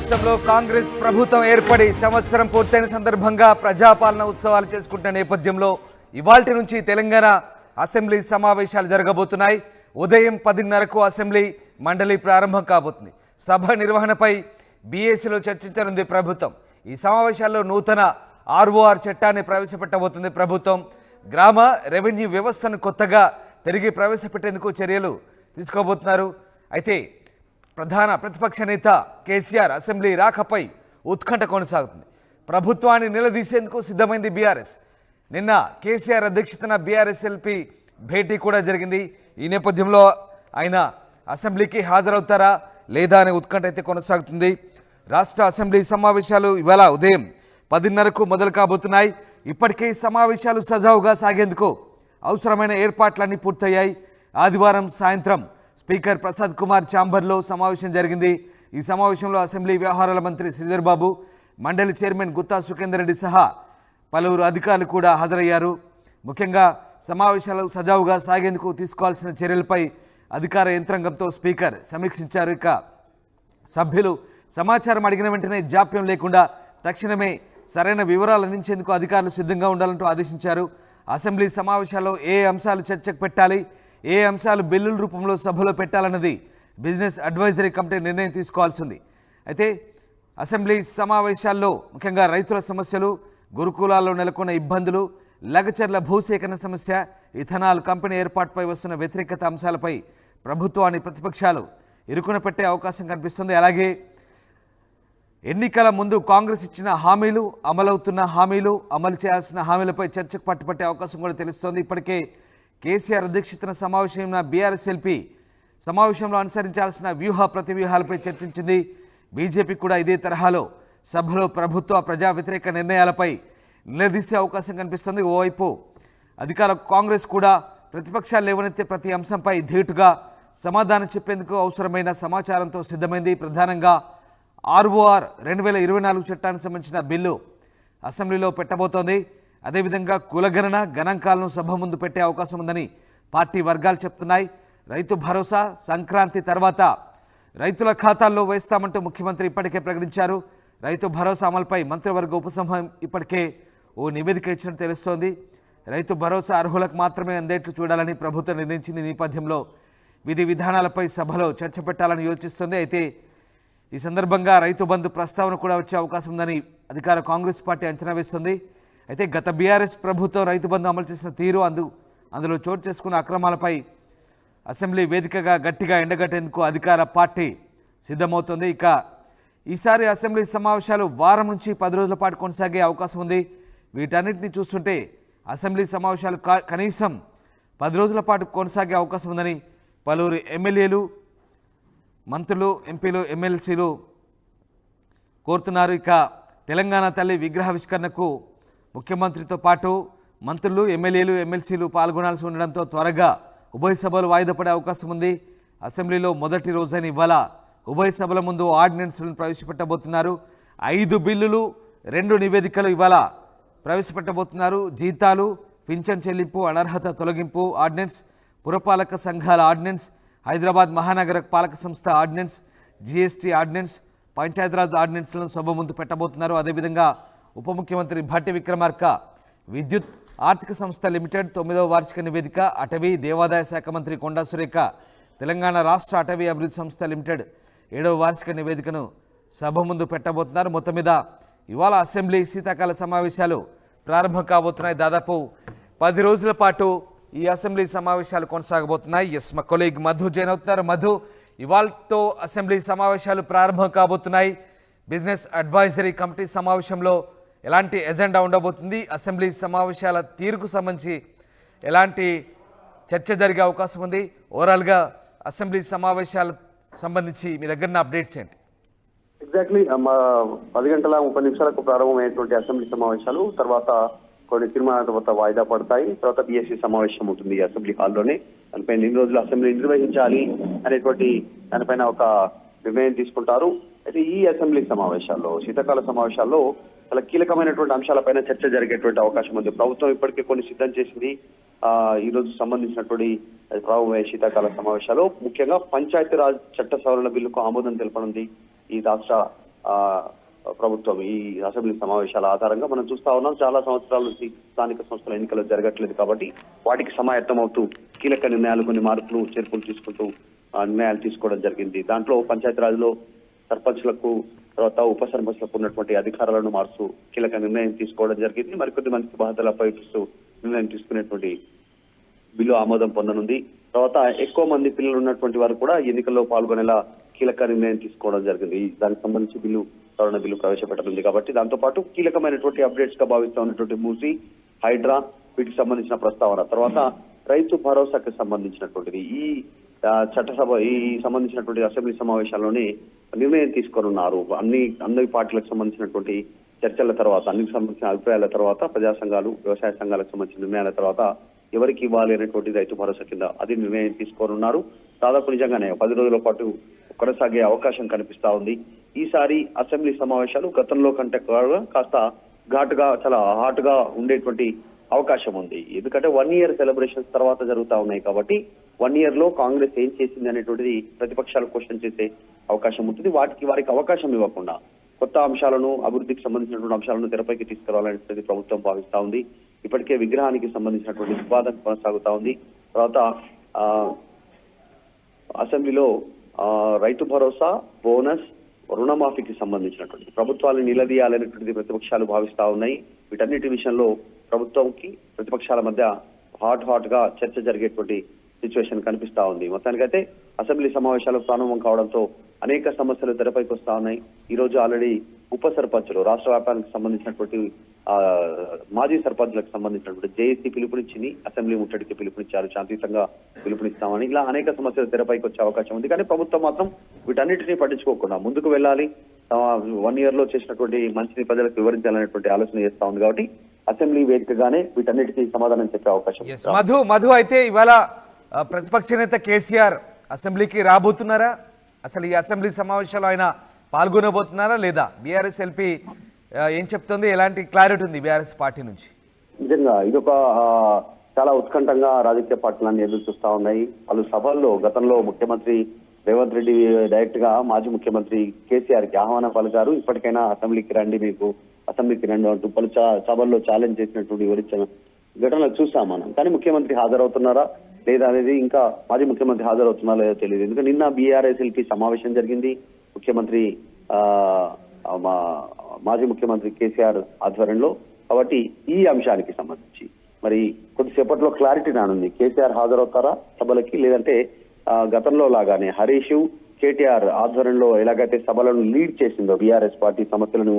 రాష్ట్రంలో కాంగ్రెస్ ప్రభుత్వం ఏర్పడి సంవత్సరం పూర్తయిన సందర్భంగా ప్రజాపాలన ఉత్సవాలు చేసుకుంటున్న నేపథ్యంలో ఇవాల్టి నుంచి తెలంగాణ అసెంబ్లీ సమావేశాలు జరగబోతున్నాయి. ఉదయం 10:30కు అసెంబ్లీ మండలి ప్రారంభం కాబోతుంది. సభ నిర్వహణపై బీఏసీలో చర్చించనుంది ప్రభుత్వం. ఈ సమావేశాల్లో నూతన ఆర్ఓఆర్ చట్టాన్ని ప్రవేశపెట్టబోతుంది ప్రభుత్వం. గ్రామ రెవెన్యూ వ్యవస్థను కొత్తగా తిరిగి ప్రవేశపెట్టేందుకు చర్యలు తీసుకోబోతున్నారు. అయితే ప్రధాన ప్రతిపక్ష నేత కేసీఆర్ అసెంబ్లీ రాకపై ఉత్కంఠ కొనసాగుతుంది. ప్రభుత్వాన్ని నిలదీసేందుకు సిద్ధమైంది బీఆర్ఎస్. నిన్న కేసీఆర్ అధ్యక్షతన బీఆర్ఎస్ ఎల్పీ భేటీ కూడా జరిగింది. ఈ నేపథ్యంలో ఆయన అసెంబ్లీకి హాజరవుతారా లేదా అనే ఉత్కంఠ అయితే కొనసాగుతుంది. రాష్ట్ర అసెంబ్లీ సమావేశాలు ఇవాళ ఉదయం 10:30కు మొదలు కాబోతున్నాయి. ఇప్పటికే సమావేశాలు సజావుగా సాగేందుకు అవసరమైన ఏర్పాట్లన్నీ పూర్తయ్యాయి. ఆదివారం సాయంత్రం స్పీకర్ ప్రసాద్ కుమార్ ఛాంబర్లో సమావేశం జరిగింది. ఈ సమావేశంలో అసెంబ్లీ వ్యవహారాల మంత్రి శ్రీధర్ బాబు, మండలి చైర్మన్ గుత్తా సుఖేందర్ రెడ్డి సహా పలువురు అధికారులు కూడా హాజరయ్యారు. ముఖ్యంగా సమావేశాలు సజావుగా సాగేందుకు తీసుకోవాల్సిన చర్యలపై అధికార యంత్రాంగంతో స్పీకర్ సమీక్షించారు. ఇక సభ్యులు సమాచారం అడిగిన వెంటనే జాప్యం లేకుండా తక్షణమే సరైన వివరాలు అందించేందుకు అధికారులు సిద్ధంగా ఉండాలంటూ ఆదేశించారు. అసెంబ్లీ సమావేశాల్లో ఏ అంశాలు చర్చకు పెట్టాలి, ఏ అంశాలు బిల్లుల రూపంలో సభలో పెట్టాలన్నది బిజినెస్ అడ్వైజరీ కమిటీ నిర్ణయం తీసుకోవాల్సింది. అయితే అసెంబ్లీ సమావేశాల్లో ముఖ్యంగా రైతుల సమస్యలు, గురుకులాల్లో నెలకొన్న ఇబ్బందులు, లగచర్ల భూసేకరణ సమస్య, ఇథనాల్ కంపెనీ ఏర్పాటుపై వస్తున్న వ్యతిరేకత అంశాలపై ప్రభుత్వాన్ని ప్రతిపక్షాలు ఇరుకున పెట్టే అవకాశం కనిపిస్తుంది. అలాగే ఎన్నికల ముందు కాంగ్రెస్ ఇచ్చిన హామీలు, అమలవుతున్న హామీలు, అమలు చేయాల్సిన హామీలపై చర్చకు పట్టుపట్టే అవకాశం కూడా తెలుస్తోంది. ఇప్పటికే కేసీఆర్ అధ్యక్షతన సమావేశమైన బీఆర్ఎస్ ఎల్పీ సమావేశంలో అనుసరించాల్సిన వ్యూహ ప్రతివ్యూహాలపై చర్చించింది. బీజేపీ కూడా ఇదే తరహాలో సభలో ప్రభుత్వ ప్రజా వ్యతిరేక నిర్ణయాలపై నిలదీసే అవకాశం కనిపిస్తుంది. ఓవైపు అధికార కాంగ్రెస్ కూడా ప్రతిపక్షాలు లేవనెత్తే ప్రతి అంశంపై ధీటుగా సమాధానం చెప్పేందుకు అవసరమైన సమాచారంతో సిద్ధమైంది. ప్రధానంగా ఆర్ఓఆర్ 2024 చట్టానికి సంబంధించిన బిల్లు అసెంబ్లీలో పెట్టబోతోంది. అదేవిధంగా కులగణన గణాంకాలను సభ ముందు పెట్టే అవకాశం ఉందని పార్టీ వర్గాలు చెప్తున్నాయి. రైతు భరోసా సంక్రాంతి తర్వాత రైతుల ఖాతాల్లో వేస్తామంటూ ముఖ్యమంత్రి ఇప్పటికే ప్రకటించారు. రైతు భరోసా అమలుపై మంత్రివర్గ ఉపసంఘం ఇప్పటికే ఓ నివేదిక ఇచ్చినట్టు తెలుస్తోంది. రైతు భరోసా అర్హులకు మాత్రమే అందేట్లు చూడాలని ప్రభుత్వం నిర్ణయించింది. నేపథ్యంలో విధి విధానాలపై సభలో చర్చ పెట్టాలని యోచిస్తోంది. అయితే ఈ సందర్భంగా రైతు బంధు ప్రస్తావన కూడా వచ్చే అవకాశం ఉందని అధికార కాంగ్రెస్ పార్టీ అంచనా వేస్తుంది. అయితే గత బీఆర్ఎస్ ప్రభుత్వం రైతు బంధు అమలు చేసిన తీరు, అందులో చోటు చేసుకున్న అక్రమాలపై అసెంబ్లీ వేదికగా గట్టిగా ఎండగట్టేందుకు అధికార పార్టీ సిద్ధమవుతోంది. ఇక ఈసారి అసెంబ్లీ సమావేశాలు వారం నుంచి 10 రోజుల పాటు కొనసాగే అవకాశం ఉంది. వీటన్నిటిని చూస్తుంటే అసెంబ్లీ సమావేశాలు కనీసం 10 రోజుల పాటు కొనసాగే అవకాశం ఉందని పలువురు ఎమ్మెల్యేలు, మంత్రులు, ఎంపీలు, ఎమ్మెల్సీలు కోరుతున్నారు. ఇక తెలంగాణ తల్లి విగ్రహావిష్కరణకు ముఖ్యమంత్రితో పాటు మంత్రులు, ఎమ్మెల్యేలు, ఎమ్మెల్సీలు పాల్గొనాల్సి ఉండడంతో త్వరగా ఉభయ సభలు వాయిదా పడే అవకాశం ఉంది. అసెంబ్లీలో మొదటి రోజైన ఇవాళ ఉభయ సభల ముందు ఆర్డినెన్స్లను ప్రవేశపెట్టబోతున్నారు. 5 బిల్లులు, 2 నివేదికలు ఇవాళ ప్రవేశపెట్టబోతున్నారు. జీతాలు, పింఛన్ చెల్లింపు, అనర్హత తొలగింపు ఆర్డినెన్స్, పురపాలక సంఘాల ఆర్డినెన్స్, హైదరాబాద్ మహానగర పాలక సంస్థ ఆర్డినెన్స్, జీఎస్టీ ఆర్డినెన్స్, పంచాయతీరాజ్ ఆర్డినెన్స్లను సభ ముందు పెట్టబోతున్నారు. అదేవిధంగా ఉప ముఖ్యమంత్రి భట్టి విక్రమార్క విద్యుత్ ఆర్థిక సంస్థ లిమిటెడ్ 9వ వార్షిక నివేదిక, అటవీ దేవాదాయ శాఖ మంత్రి కొండా సురేఖ తెలంగాణ రాష్ట్ర అటవీ అభివృద్ధి సంస్థ లిమిటెడ్ 7వ వార్షిక నివేదికను సభ ముందు పెట్టబోతున్నారు. మొత్తం మీద ఇవాళ అసెంబ్లీ శీతాకాల సమావేశాలు ప్రారంభం కాబోతున్నాయి. దాదాపు 10 రోజుల పాటు ఈ అసెంబ్లీ సమావేశాలు కొనసాగబోతున్నాయి. ఎస్, మా కొలీగ్ మధు జాయిన్ అవుతున్నారు. మధు, ఇవాళతో అసెంబ్లీ సమావేశాలు ప్రారంభం కాబోతున్నాయి. బిజినెస్ అడ్వైజరీ కమిటీ సమావేశంలో ఎలాంటి ఎజెండా ఉండబోతుంది, అసెంబ్లీ సమావేశాల తీరుకు సంబంధించి ఎలాంటి చర్చ జరిగే అవకాశం ఉంది, ఓవరాల్గా అసెంబ్లీ సమావేశాలకు సంబంధించి మీ దగ్గర అప్డేట్స్ ఏంటి? ఎగ్జాక్ట్లీ 10:30 ప్రారంభమైనటువంటి అసెంబ్లీ సమావేశాలు తర్వాత కొన్ని తీర్మానాల తర్వాత వాయిదా పడతాయి. తర్వాత బీఎస్సీ సమావేశం ఉంటుంది అసెంబ్లీ హాల్లోనే. దానిపైన ఎన్ని రోజులు అసెంబ్లీ నిర్వహించాలి అనేటువంటి దానిపైన ఒక నిర్ణయం తీసుకుంటారు. అయితే ఈ అసెంబ్లీ సమావేశాల్లో, శీతాకాల సమావేశాల్లో చాలా కీలకమైనటువంటి అంశాలపైన చర్చ జరిగేటువంటి అవకాశం ఉంది. ప్రభుత్వం ఇప్పటికే కొన్ని సిద్ధం చేసింది. ఈ రోజు సంబంధించినటువంటి రాబోయే శీతాకాల సమావేశాలు ముఖ్యంగా పంచాయతీరాజ్ చట్ట సవరణ బిల్లుకు ఆమోదం తెలపనుంది ఈ రాష్ట్ర ప్రభుత్వం ఈ అసెంబ్లీ సమావేశాల ఆధారంగా మనం చూస్తా ఉన్నాం. చాలా సంవత్సరాల నుంచి స్థానిక సంస్థల ఎన్నికలు జరగట్లేదు కాబట్టి వాటికి సమాయత్తం అవుతూ కీలక నిర్ణయాలు, కొన్ని మార్పులు చేర్పులు తీసుకుంటూ నిర్ణయాలు తీసుకోవడం జరిగింది. దాంట్లో పంచాయతీరాజ్లో సర్పంచ్లకు, తర్వాత ఉప సర్పంచ్లకు ఉన్నటువంటి అధికారాలను మారుస్తూ కీలక నిర్ణయం తీసుకోవడం జరిగింది. మరికొద్ది మందికి బాధ్యతలు అప్పగిస్తూ నిర్ణయం తీసుకునేటువంటి బిల్లు ఆమోదం పొందనుంది. తర్వాత ఎక్కువ మంది పిల్లలు ఉన్నటువంటి వారు కూడా ఎన్నికల్లో పాల్గొనేలా కీలక నిర్ణయం తీసుకోవడం జరిగింది. దానికి సంబంధించి సవరణ బిల్లు ప్రవేశపెట్టనుంది. కాబట్టి దాంతో పాటు కీలకమైనటువంటి అప్డేట్స్ గా భావిస్తా ఉన్నటువంటి మూసీ, హైడ్రా, వీటికి సంబంధించిన ప్రస్తావన, తర్వాత రైతు భరోసాకి సంబంధించినటువంటిది ఈ చట్టసభ ఈ సంబంధించినటువంటి అసెంబ్లీ సమావేశాల్లోనే నిర్ణయం తీసుకోనున్నారు. అన్ని పార్టీలకు సంబంధించినటువంటి చర్చల తర్వాత, అన్నికి సంబంధించిన అభిప్రాయాల తర్వాత, ప్రజా సంఘాలు, వ్యవసాయ సంఘాలకు సంబంధించిన నిర్ణయాల తర్వాత ఎవరికి ఇవ్వాలి అనేటువంటి రైతు భరోసా కింద అది నిర్ణయం తీసుకోనున్నారు. దాదాపు నిజంగానే 10 రోజుల పాటు కొనసాగే అవకాశం కనిపిస్తా ఉంది. ఈసారి అసెంబ్లీ సమావేశాలు గతంలో కంటే కాస్త ఘాటుగా, చాలా హాట్ గా ఉండేటువంటి అవకాశం ఉంది. ఎందుకంటే 1 year సెలబ్రేషన్స్ తర్వాత జరుగుతా ఉన్నాయి కాబట్టి 1 year లో కాంగ్రెస్ ఏం చేసింది అనేటువంటిది ప్రతిపక్షాలు క్వశ్చన్ చేసే అవకాశం ఉంటుంది. వారికి అవకాశం ఇవ్వకుండా కొత్త అంశాలను, అభివృద్ధికి సంబంధించినటువంటి అంశాలను తెరపైకి తీసుకురావాలనేది ప్రభుత్వం భావిస్తా ఉంది. ఇప్పటికే విగ్రహానికి సంబంధించినటువంటి వివాదం కొనసాగుతా ఉంది. తర్వాత అసెంబ్లీలో రైతు భరోసా, బోనస్, రుణమాఫీకి సంబంధించినటువంటి ప్రభుత్వాలను నిలదీయాలనేటువంటిది ప్రతిపక్షాలు భావిస్తా ఉన్నాయి. వీటన్నిటి విషయంలో ప్రభుత్వంకి ప్రతిపక్షాల మధ్య హాట్ గా చర్చ జరిగేటువంటి సిచ్యువేషన్ కనిపిస్తా ఉంది. మొత్తానికైతే అసెంబ్లీ సమావేశాలు ప్రారంభం కావడంతో అనేక సమస్యలు తెరపైకి వస్తా ఉన్నాయి. ఈ రోజు ఆల్రెడీ ఉప సర్పంచులు, రాష్ట్ర వ్యాపారానికి సంబంధించినటువంటి మాజీ సర్పంచ్లకు సంబంధించినటువంటి జేఏసీ పిలుపునిచ్చింది. అసెంబ్లీ ముట్టడికి పిలుపునిచ్చారు, శాంతియుతంగా పిలుపునిస్తామని. ఇలా అనేక సమస్యలు తెరపైకి వచ్చే అవకాశం ఉంది. కానీ ప్రభుత్వం మాత్రం వీటన్నిటినీ పట్టించుకోకుండా ముందుకు వెళ్ళాలి, 1 year లో చేసినటువంటి మంచిని ప్రజలకు వివరించాలనేటువంటి ఆలోచన చేస్తా ఉంది. కాబట్టి అసెంబ్లీ వేదికగానే వీటన్నిటికీ సమాధానం చెప్పే అవకాశం. మధు అయితే ఇవాళ ప్రతిపక్ష నేత కేసీఆర్ అసెంబ్లీకి రాబోతున్నారా? అసలు ఈ అసెంబ్లీ సమావేశాల్లో ఆయన పాల్గొనబోతున్నారా లేదా? బీఆర్ఎస్ ఎల్పీ ఏం చెప్తుంది? ఎలాంటి క్లారిటీ ఉంది బీఆర్ఎస్ పార్టీ నుంచి? నిజంగా ఇదొక చాలా ఉత్కంఠంగా రాజకీయ పార్టీలన్నీ ఎదురు చూస్తా ఉన్నాయి. పలు సభల్లో గతంలో ముఖ్యమంత్రి రేవంత్ రెడ్డి డైరెక్ట్ గా మాజీ ముఖ్యమంత్రి కేసీఆర్ కి ఆహ్వానం పలికారు. ఇప్పటికైనా అసెంబ్లీకి రండి అంటూ పలు సభల్లో ఛాలెంజ్ చేసినటువంటి వివరించిన ఘటనలు చూసాం మనం. కానీ ముఖ్యమంత్రి హాజరవుతున్నారా లేదా అనేది, ఇంకా మాజీ ముఖ్యమంత్రి హాజరవుతున్నారా లేదో తెలియదు. ఎందుకంటే నిన్న బీఆర్ఎస్ఎల్కి సమావేశం జరిగింది. ముఖ్యమంత్రి మాజీ ముఖ్యమంత్రి కేసీఆర్ ఆధ్వర్యంలో. కాబట్టి ఈ అంశానికి సంబంధించి మరి కొద్దిసేపట్లో క్లారిటీ రానుంది. కేసీఆర్ హాజరవుతారా సభలకి, లేదంటే గతంలో లాగానే హరీష్, కేటీఆర్ ఆధ్వర్యంలో ఎలాగైతే సభలను లీడ్ చేసిందో బీఆర్ఎస్ పార్టీ సమస్యలను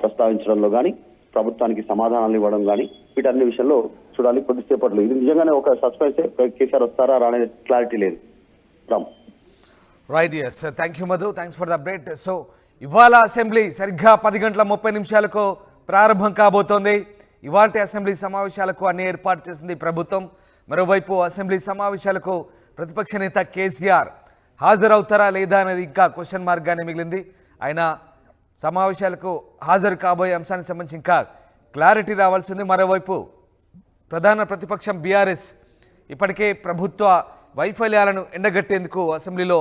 ప్రస్తావించడంలో కానీ, ప్రభుత్వానికి సమాధానాలు ఇవ్వడం కానీ, వీటన్ని విషయంలో చూడాలి కొద్దిసేపట్లో. ఇది నిజంగానే ఒక సస్పెన్స్. కేసీఆర్ వస్తారా రానే క్లారిటీ లేదు. Right, yes, thank you Madhu, thanks for the update. So ఇవాళ అసెంబ్లీ సరిగ్గా 10:30 ప్రారంభం కాబోతోంది. ఇవాల్టి అసెంబ్లీ సమావేశాలకు అన్ని ఏర్పాటు చేసింది ప్రభుత్వం. మరోవైపు అసెంబ్లీ సమావేశాలకు ప్రతిపక్ష నేత కేసీఆర్ హాజరవుతారా లేదా అనేది ఇంకా క్వశ్చన్ మార్క్గానే మిగిలింది. ఆయన సమావేశాలకు హాజరు కాబోయే అంశానికి సంబంధించి ఇంకా క్లారిటీ రావాల్సి ఉంది. మరోవైపు ప్రధాన ప్రతిపక్షం బీఆర్ఎస్ ఇప్పటికే ప్రభుత్వ వైఫల్యాలను ఎండగట్టేందుకు అసెంబ్లీలో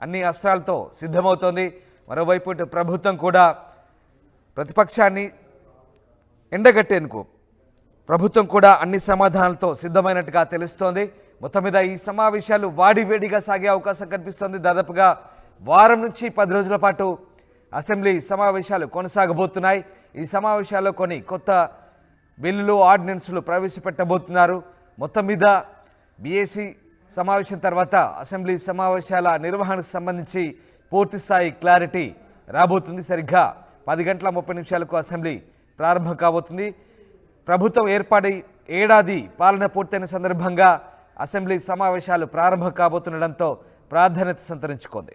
అన్ని అస్త్రాలతో సిద్ధమవుతోంది. మరోవైపు ఇటు ప్రభుత్వం కూడా ప్రతిపక్షాన్ని ఎండగట్టేందుకు ప్రభుత్వం కూడా అన్ని సమాధానాలతో సిద్ధమైనట్టుగా తెలుస్తోంది. మొత్తం మీద ఈ సమావేశాలు వాడివేడిగా సాగే అవకాశం కనిపిస్తోంది. దాదాపుగా వారం నుంచి 10 రోజుల పాటు అసెంబ్లీ సమావేశాలు కొనసాగబోతున్నాయి. ఈ సమావేశాల్లో కొన్ని కొత్త బిల్లులు, ఆర్డినెన్సులు ప్రవేశపెట్టబోతున్నారు. మొత్తం మీద బీఏసీ సమావేశం తర్వాత అసెంబ్లీ సమావేశాల నిర్వహణకు సంబంధించి పూర్తిస్థాయి క్లారిటీ రాబోతుంది. సరిగ్గా 10:30 అసెంబ్లీ ప్రారంభం కాబోతుంది. ప్రభుత్వం ఏర్పడి ఏడాది పాలన పూర్తయిన సందర్భంగా అసెంబ్లీ సమావేశాలు ప్రారంభం కాబోతుండడంతో ప్రాధాన్యత సంతరించుకుంది.